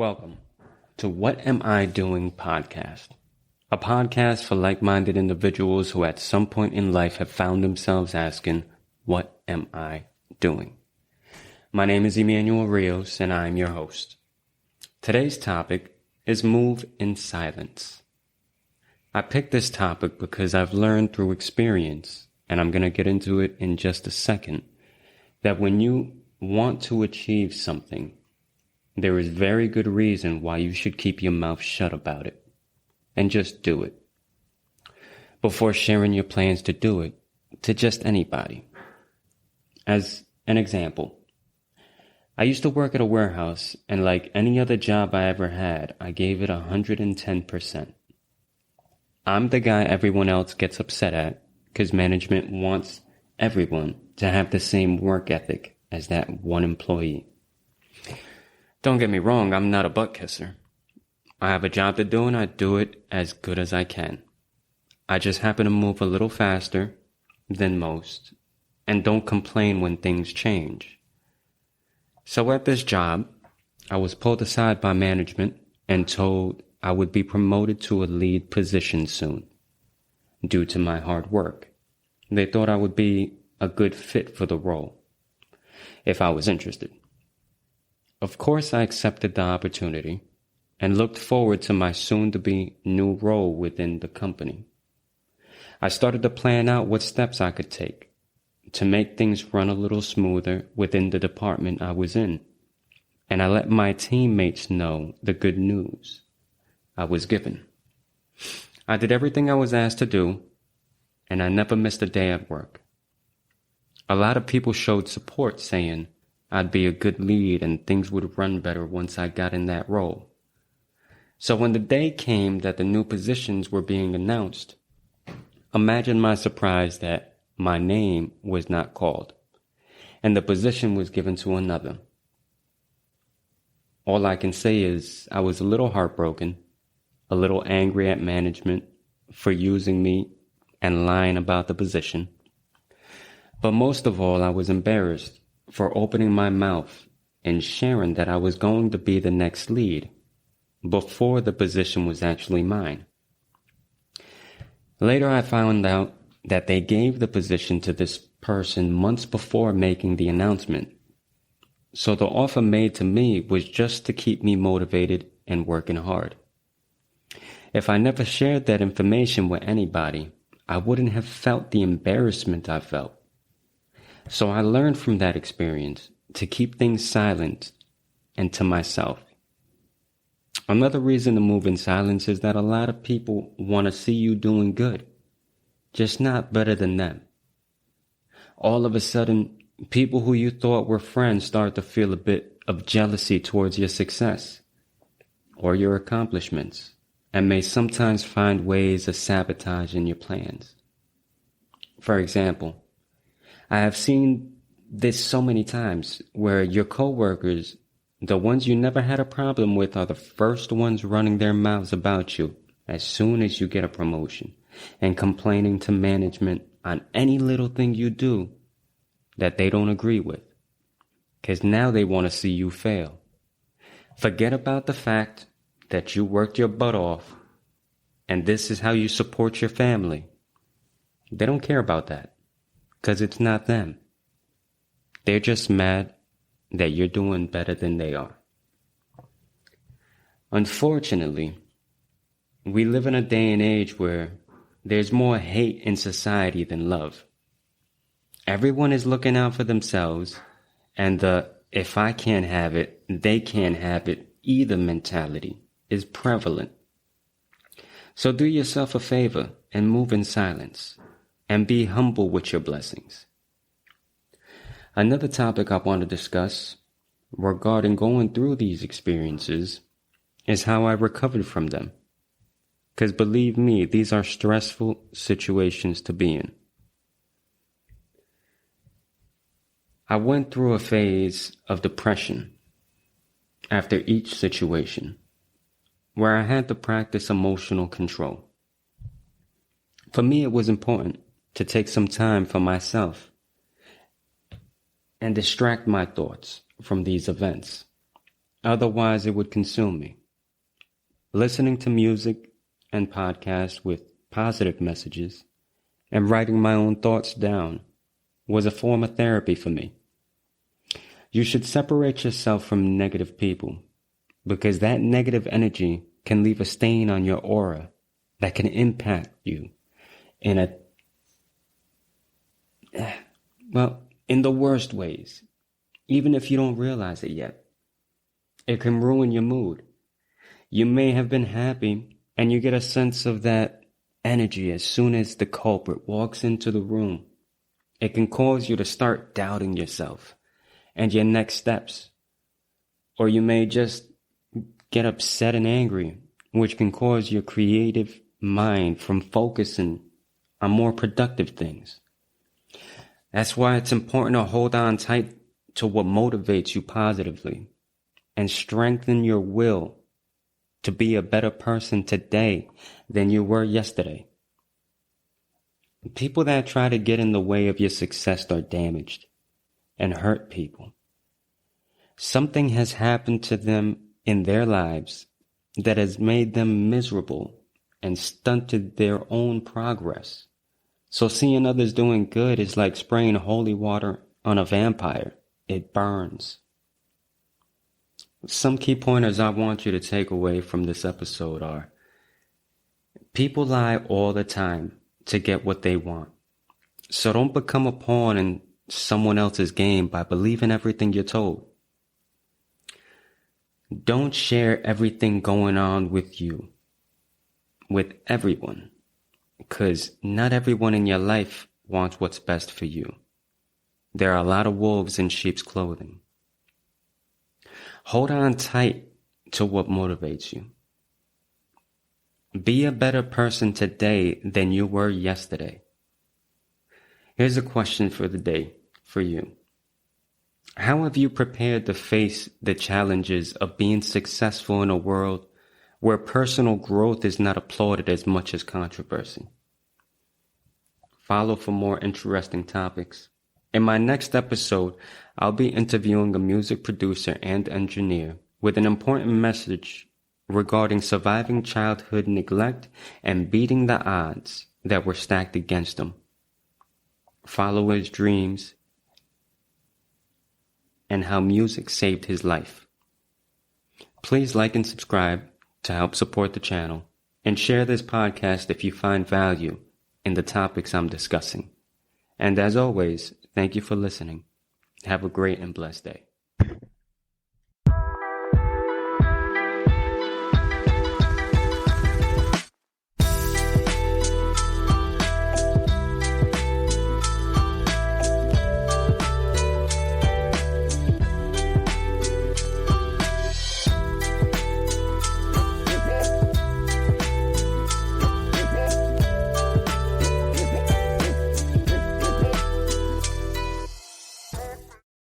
Welcome to What Am I Doing podcast, a podcast for like-minded individuals who at some point in life have found themselves asking, what am I doing? My name is Emmanuel Rios and I'm your host. Today's topic is move in silence. I picked this topic because I've learned through experience, and I'm going to get into it in just a second, that when you want to achieve something, there is very good reason why you should keep your mouth shut about it and just do it before sharing your plans to do it to just anybody. As an example, I used to work at a warehouse, and like any other job I ever had, I gave it 110%. I'm the guy everyone else gets upset at because management wants everyone to have the same work ethic as that one employee. Don't get me wrong, I'm not a butt kisser. I have a job to do and I do it as good as I can. I just happen to move a little faster than most and don't complain when things change. So at this job, I was pulled aside by management and told I would be promoted to a lead position soon due to my hard work. They thought I would be a good fit for the role if I was interested. Of course, I accepted the opportunity and looked forward to my soon-to-be new role within the company. I started to plan out what steps I could take to make things run a little smoother within the department I was in, and I let my teammates know the good news I was given. I did everything I was asked to do, and I never missed a day at work. A lot of people showed support, saying I'd be a good lead and things would run better once I got in that role. So when the day came that the new positions were being announced, imagine my surprise that my name was not called and the position was given to another. All I can say is I was a little heartbroken, a little angry at management for using me and lying about the position. But most of all, I was embarrassed for opening my mouth and sharing that I was going to be the next lead before the position was actually mine. Later, I found out that they gave the position to this person months before making the announcement. So the offer made to me was just to keep me motivated and working hard. If I never shared that information with anybody, I wouldn't have felt the embarrassment I felt. So I learned from that experience to keep things silent and to myself. Another reason to move in silence is that a lot of people want to see you doing good, just not better than them. All of a sudden, people who you thought were friends start to feel a bit of jealousy towards your success or your accomplishments, and may sometimes find ways of sabotaging your plans. For example, I have seen this so many times where your coworkers, the ones you never had a problem with, are the first ones running their mouths about you as soon as you get a promotion and complaining to management on any little thing you do that they don't agree with, because now they want to see you fail. Forget about the fact that you worked your butt off and this is how you support your family. They don't care about that. Because it's not them. They're just mad that you're doing better than they are. Unfortunately, we live in a day and age where there's more hate in society than love. Everyone is looking out for themselves, and the if I can't have it, they can't have it either mentality is prevalent. So do yourself a favor and move in silence. And be humble with your blessings. Another topic I want to discuss regarding going through these experiences is how I recovered from them. Because believe me, these are stressful situations to be in. I went through a phase of depression after each situation, where I had to practice emotional control. For me, it was important to take some time for myself and distract my thoughts from these events. Otherwise, it would consume me. Listening to music and podcasts with positive messages and writing my own thoughts down was a form of therapy for me. You should separate yourself from negative people because that negative energy can leave a stain on your aura that can impact you in the worst ways, even if you don't realize it yet. It can ruin your mood. You may have been happy and you get a sense of that energy as soon as the culprit walks into the room. It can cause you to start doubting yourself and your next steps. Or you may just get upset and angry, which can cause your creative mind from focusing on more productive things. That's why it's important to hold on tight to what motivates you positively and strengthen your will to be a better person today than you were yesterday. People that try to get in the way of your success are damaged and hurt people. Something has happened to them in their lives that has made them miserable and stunted their own progress. So seeing others doing good is like spraying holy water on a vampire. It burns. Some key pointers I want you to take away from this episode are: people lie all the time to get what they want. So don't become a pawn in someone else's game by believing everything you're told. Don't share everything going on with you with everyone, because not everyone in your life wants what's best for you. There are a lot of wolves in sheep's clothing. Hold on tight to what motivates you. Be a better person today than you were yesterday. Here's a question for the day for you. How have you prepared to face the challenges of being successful in a world where personal growth is not applauded as much as controversy? Follow for more interesting topics. In my next episode, I'll be interviewing a music producer and engineer with an important message regarding surviving childhood neglect and beating the odds that were stacked against him. Follow his dreams and how music saved his life. Please like and subscribe to help support the channel, and share this podcast if you find value in the topics I'm discussing. And as always, thank you for listening. Have a great and blessed day.